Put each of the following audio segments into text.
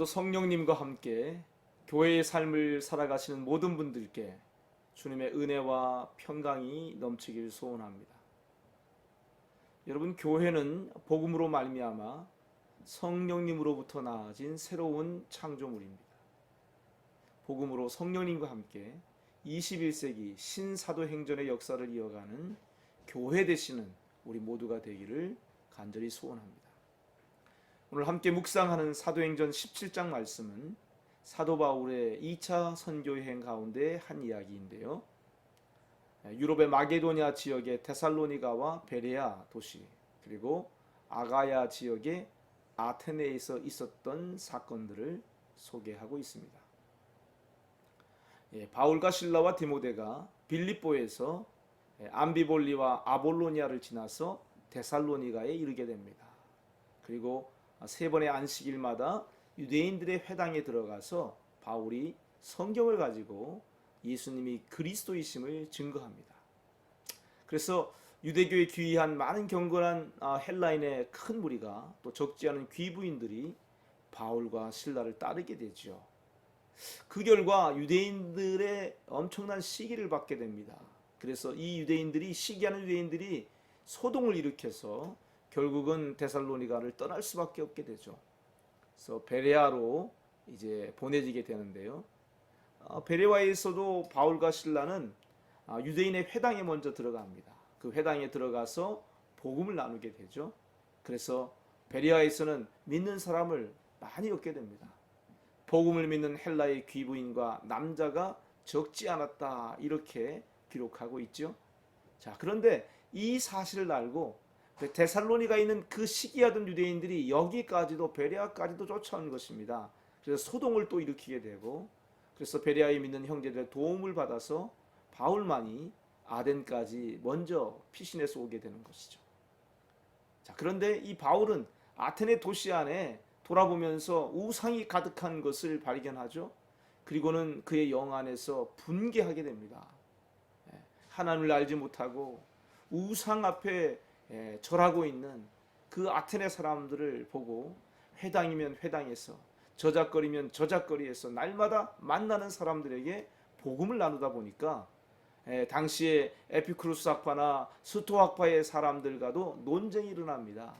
성령님과 함께 교회의 삶을 살아가시는 모든 분들께 주님의 은혜와 평강이 넘치길 소원합니다. 여러분, 교회는 복음으로 말미암아 성령님으로부터 나아진 새로운 창조물입니다. 복음으로 성령님과 함께 21세기 신사도행전의 역사를 이어가는 교회 되시는 우리 모두가 되기를 간절히 소원합니다. 오늘 함께 묵상하는 사도행전 17장 말씀은 사도 바울의 2차 선교여행 가운데 한 이야기인데요. 유럽의 마게도냐 지역의 데살로니가와 베레아 도시, 그리고 아가야 지역의 아테네에서 있었던 사건들을 소개하고 있습니다. 바울과 실라와 디모데가 빌립보에서 암비볼리와 아볼로니아를 지나서 데살로니가에 이르게 됩니다. 그리고 세 번의 안식일마다 유대인들의 회당에 들어가서 바울이 성경을 가지고 예수님이 그리스도이심을 증거합니다. 그래서 유대교에 귀의한 많은 경건한 헬라인의 큰 무리가, 또 적지 않은 귀부인들이 바울과 실라를 따르게 되죠. 그 결과 유대인들의 엄청난 시기를 받게 됩니다. 그래서 이 유대인들이, 시기하는 유대인들이 소동을 일으켜서 결국은 데살로니가를 떠날 수밖에 없게 되죠. 그래서 베레아로 이제 보내지게 되는데요. 베레아에서도 바울과 실라는 유대인의 회당에 먼저 들어갑니다. 그 회당에 들어가서 복음을 나누게 되죠. 그래서 베레아에서는 믿는 사람을 많이 얻게 됩니다. 복음을 믿는 헬라의 귀부인과 남자가 적지 않았다, 이렇게 기록하고 있죠. 자, 그런데 이 사실을 알고 데살로니가에 있는 그 시기하던 유대인들이 여기까지도, 베레아까지도 쫓아온 것입니다. 그래서 소동을 또 일으키게 되고, 그래서 베레아에 믿는 형제들의 도움을 받아서 바울만이 아덴까지 먼저 피신해서 오게 되는 것이죠. 자, 그런데 이 바울은 아테네 도시 안에 돌아보면서 우상이 가득한 것을 발견하죠. 그리고는 그의 영 안에서 분개하게 됩니다. 하나님을 알지 못하고 우상 앞에 절하고 있는 그 아테네 사람들을 보고 회당이면 회당에서, 저작거리면 저작거리에서 날마다 만나는 사람들에게 복음을 나누다 보니까 당시에 에피쿠루스 학파나 스토 학파의 사람들과도 논쟁이 일어납니다.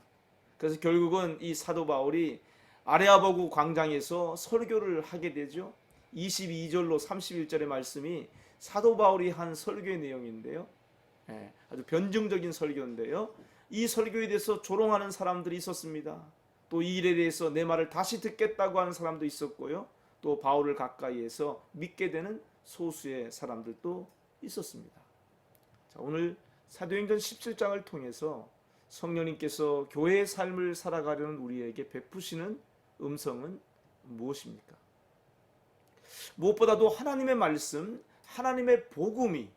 그래서 결국은 이 사도 바울이 아레아버구 광장에서 설교를 하게 되죠. 22절로 31절의 말씀이 사도 바울이 한 설교의 내용인데요. 아주 변증적인 설교인데요. 이 설교에 대해서 조롱하는 사람들이 있었습니다. 또 이 일에 대해서 내 말을 다시 듣겠다고 하는 사람도 있었고요. 또 바울을 가까이에서 믿게 되는 소수의 사람들도 있었습니다. 자, 오늘 사도행전 17장을 통해서 성령님께서 교회의 삶을 살아가려는 우리에게 베푸시는 음성은 무엇입니까? 무엇보다도 하나님의 말씀, 하나님의 복음이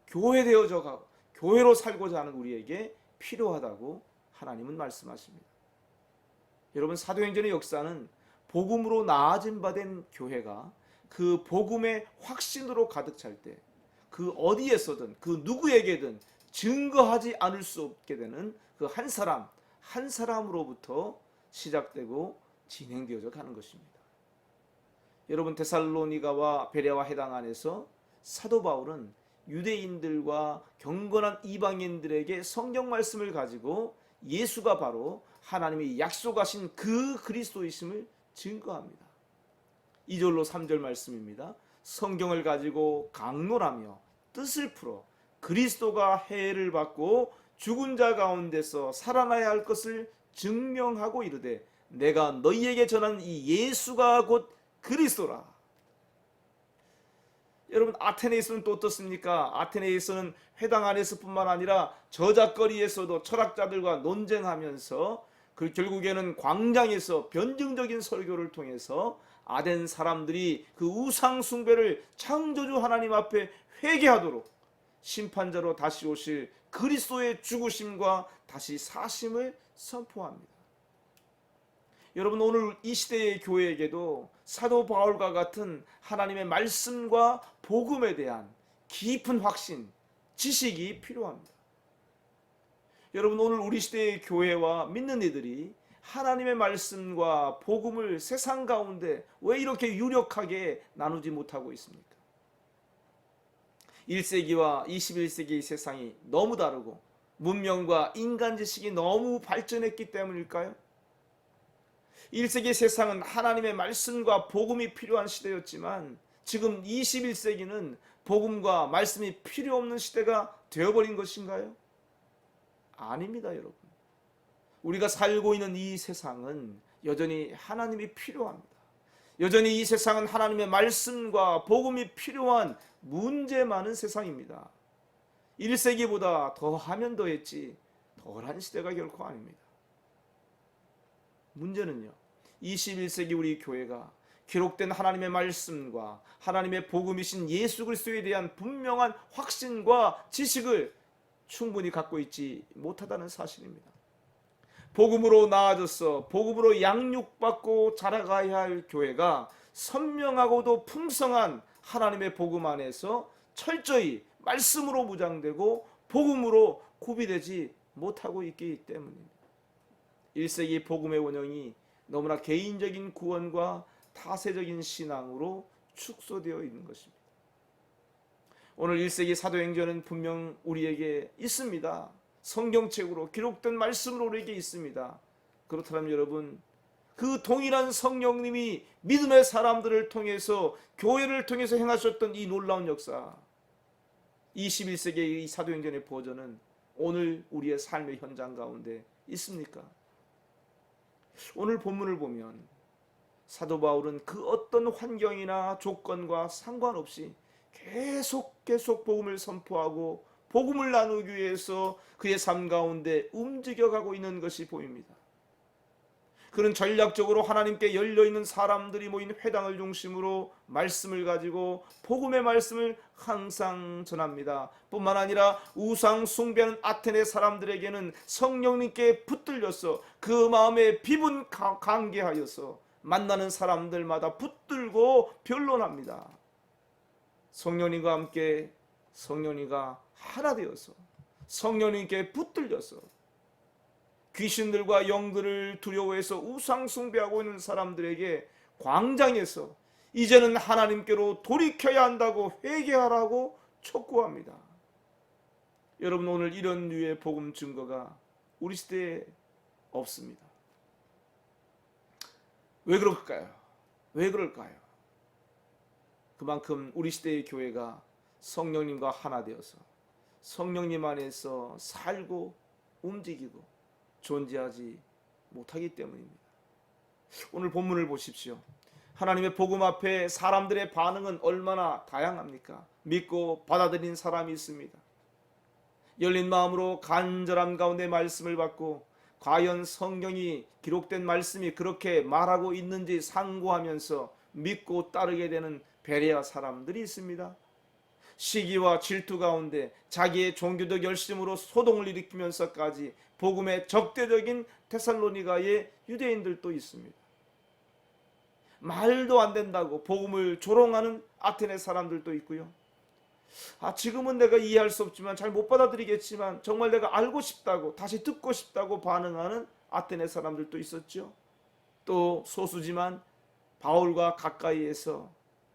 교회되어져 가고 교회로 살고자 하는 우리에게 필요하다고 하나님은 말씀하십니다. 여러분, 사도행전의 역사는 복음으로 나아진 바 된 교회가 그 복음의 확신으로 가득 찰 때 그 어디에서든 그 누구에게든 증거하지 않을 수 없게 되는 그 한 사람 한 사람으로부터 시작되고 진행되어져 가는 것입니다. 여러분, 데살로니가와 베레아와 해당 안에서 사도 바울은 유대인들과 경건한 이방인들에게 성경 말씀을 가지고 예수가 바로 하나님이 약속하신 그 그리스도이심을 증거합니다. 2절로 3절 말씀입니다. 성경을 가지고 강론하며 뜻을 풀어 그리스도가 해를 받고 죽은 자 가운데서 살아나야 할 것을 증명하고 이르되 내가 너희에게 전한 이 예수가 곧 그리스도라. 여러분, 아테네에서는 또 어떻습니까? 아테네에서는 회당 안에서뿐만 아니라 저작거리에서도 철학자들과 논쟁하면서 그 결국에는 광장에서 변증적인 설교를 통해서 아덴 사람들이 그 우상 숭배를 창조주 하나님 앞에 회개하도록 심판자로 다시 오실 그리스도의 죽으심과 다시 사심을 선포합니다. 여러분, 오늘 이 시대의 교회에게도 사도 바울과 같은 하나님의 말씀과 복음에 대한 깊은 확신, 지식이 필요합니다. 여러분, 오늘 우리 시대의 교회와 믿는 이들이 하나님의 말씀과 복음을 세상 가운데 왜 이렇게 유력하게 나누지 못하고 있습니까? 1세기와 21세기의 세상이 너무 다르고 문명과 인간 지식이 너무 발전했기 때문일까요? 1세기 세상은 하나님의 말씀과 복음이 필요한 시대였지만 지금 21세기는 복음과 말씀이 필요 없는 시대가 되어버린 것인가요? 아닙니다, 여러분. 우리가 살고 있는 이 세상은 여전히 하나님이 필요합니다. 여전히 이 세상은 하나님의 말씀과 복음이 필요한 문제 많은 세상입니다. 1세기보다 더하면 더했지 덜한 시대가 결코 아닙니다. 문제는요, 21세기 우리 교회가 기록된 하나님의 말씀과 하나님의 복음이신 예수 그리스도에 대한 분명한 확신과 지식을 충분히 갖고 있지 못하다는 사실입니다. 복음으로 나아져서 복음으로 양육받고 자라가야 할 교회가 선명하고도 풍성한 하나님의 복음 안에서 철저히 말씀으로 무장되고 복음으로 구비되지 못하고 있기 때문입니다. 1세기 복음의 원형이 너무나 개인적인 구원과 타세적인 신앙으로 축소되어 있는 것입니다. 오늘 1세기 사도행전은 분명 우리에게 있습니다. 성경책으로 기록된 말씀으로 우리에게 있습니다. 그렇다면 여러분, 그 동일한 성령님이 믿음의 사람들을 통해서 교회를 통해서 행하셨던 이 놀라운 역사, 21세기의 이 사도행전의 버전은 오늘 우리의 삶의 현장 가운데 있습니까? 오늘 본문을 보면 사도 바울은 그 어떤 환경이나 조건과 상관없이 계속 복음을 선포하고 복음을 나누기 위해서 그의 삶 가운데 움직여가고 있는 것이 보입니다. 그는 전략적으로 하나님께 열려있는 사람들이 모인 회당을 중심으로 말씀을 가지고 복음의 말씀을 항상 전합니다. 뿐만 아니라 우상 숭배하는 아테네 사람들에게는 성령님께 붙들려서 그 마음에 비분 강개하여서 만나는 사람들마다 붙들고 변론합니다. 성령님과 함께 성령님과 하나 되어서 성령님께 붙들려서 귀신들과 영들을 두려워해서 우상 숭배하고 있는 사람들에게 광장에서 이제는 하나님께로 돌이켜야 한다고 회개하라고 촉구합니다. 여러분, 오늘 이런 류의 복음 증거가 우리 시대에 없습니다. 왜 그럴까요? 왜 그럴까요? 그만큼 우리 시대의 교회가 성령님과 하나 되어서 성령님 안에서 살고 움직이고 존재하지 못하기 때문입니다. 오늘 본문을 보십시오. 하나님의 복음 앞에 사람들의 반응은 얼마나 다양합니까? 믿고 받아들인 사람이 있습니다. 열린 마음으로 간절함 가운데 말씀을 받고 과연 성경이 기록된 말씀이 그렇게 말하고 있는지 상고하면서 믿고 따르게 되는 베레아 사람들이 있습니다. 시기와 질투 가운데 자기의 종교적 열심으로 소동을 일으키면서까지 복음에 적대적인 데살로니가의 유대인들도 있습니다. 말도 안 된다고 복음을 조롱하는 아테네 사람들도 있고요. 지금은 내가 이해할 수 없지만 잘 못 받아들이겠지만 정말 내가 알고 싶다고 다시 듣고 싶다고 반응하는 아테네 사람들도 있었죠. 또 소수지만 바울과 가까이에서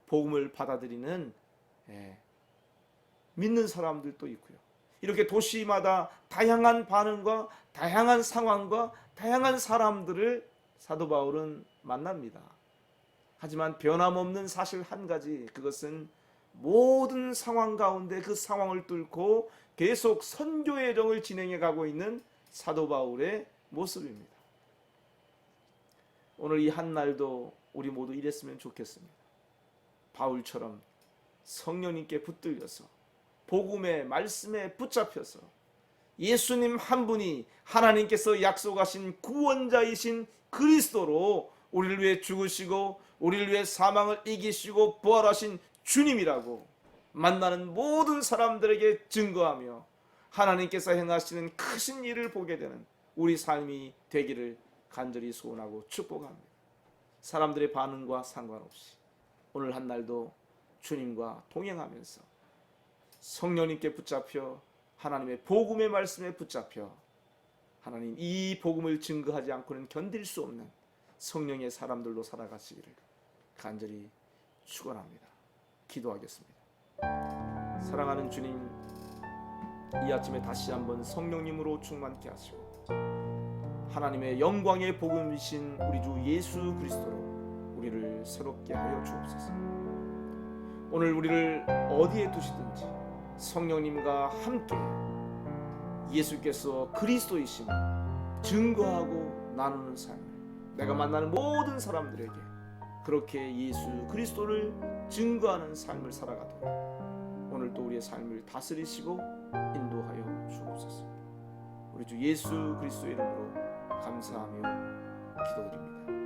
복음을 받아들이는 믿는 사람들도 있고요. 이렇게 도시마다 다양한 반응과 다양한 상황과 다양한 사람들을 사도 바울은 만납니다. 하지만 변함없는 사실 한 가지, 그것은 모든 상황 가운데 그 상황을 뚫고 계속 선교의 여정을 진행해 가고 있는 사도 바울의 모습입니다. 오늘 이 한날도 우리 모두 이랬으면 좋겠습니다. 바울처럼 성령님께 붙들려서 복음의 말씀에 붙잡혀서 예수님 한 분이 하나님께서 약속하신 구원자이신 그리스도로 우리를 위해 죽으시고 우리를 위해 사망을 이기시고 부활하신 주님이라고 만나는 모든 사람들에게 증거하며 하나님께서 행하시는 크신 일을 보게 되는 우리 삶이 되기를 간절히 소원하고 축복합니다. 사람들의 반응과 상관없이 오늘 한날도 주님과 동행하면서 성령님께 붙잡혀 하나님의 복음의 말씀에 붙잡혀 하나님, 이 복음을 증거하지 않고는 견딜 수 없는 성령의 사람들로 살아가시기를 간절히 축원합니다. 기도하겠습니다. 사랑하는 주님, 이 아침에 다시 한번 성령님으로 충만케 하시고 하나님의 영광의 복음이신 우리 주 예수 그리스도로 우리를 새롭게 하여 주옵소서. 오늘 우리를 어디에 두시든지 성령님과 함께 예수께서 그리스도이심을 증거하고 나누는 삶을, 내가 만나는 모든 사람들에게 그렇게 예수 그리스도를 증거하는 삶을 살아가도록 오늘 또 우리의 삶을 다스리시고 인도하여 주옵소서. 우리 주 예수 그리스도의 이름으로 감사하며 기도드립니다.